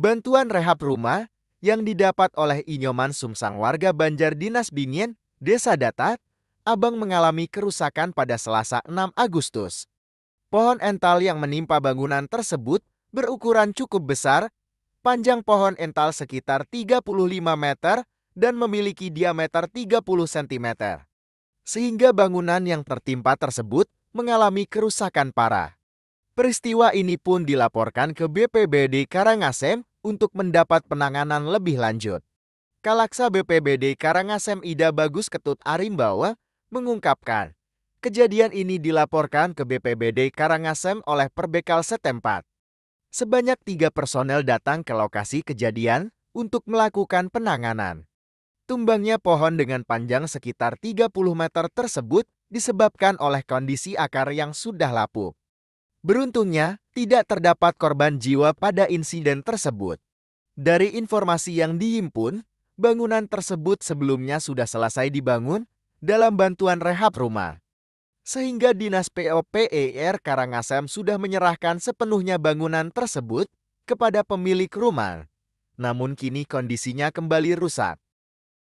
Bantuan rehab rumah yang didapat oleh Inyoman Sumsang warga Banjar Dinas Binien, Desa Datat, Abang mengalami kerusakan pada Selasa 6 Agustus. Pohon ental yang menimpa bangunan tersebut berukuran cukup besar, panjang pohon ental sekitar 35 meter dan memiliki diameter 30 cm. Sehingga bangunan yang tertimpa tersebut mengalami kerusakan parah. Peristiwa ini pun dilaporkan ke BPBD Karangasem untuk mendapat penanganan lebih lanjut. Kalaksa BPBD Karangasem Ida Bagus Ketut Arimbawa mengungkapkan, kejadian ini dilaporkan ke BPBD Karangasem oleh Perbekal setempat. Sebanyak 3 personel datang ke lokasi kejadian untuk melakukan penanganan. Tumbangnya pohon dengan panjang sekitar 30 meter tersebut disebabkan oleh kondisi akar yang sudah lapuk. Beruntungnya, tidak terdapat korban jiwa pada insiden tersebut. Dari informasi yang dihimpun, bangunan tersebut sebelumnya sudah selesai dibangun dalam bantuan rehab rumah. Sehingga Dinas PUPR Karangasem sudah menyerahkan sepenuhnya bangunan tersebut kepada pemilik rumah. Namun kini kondisinya kembali rusak.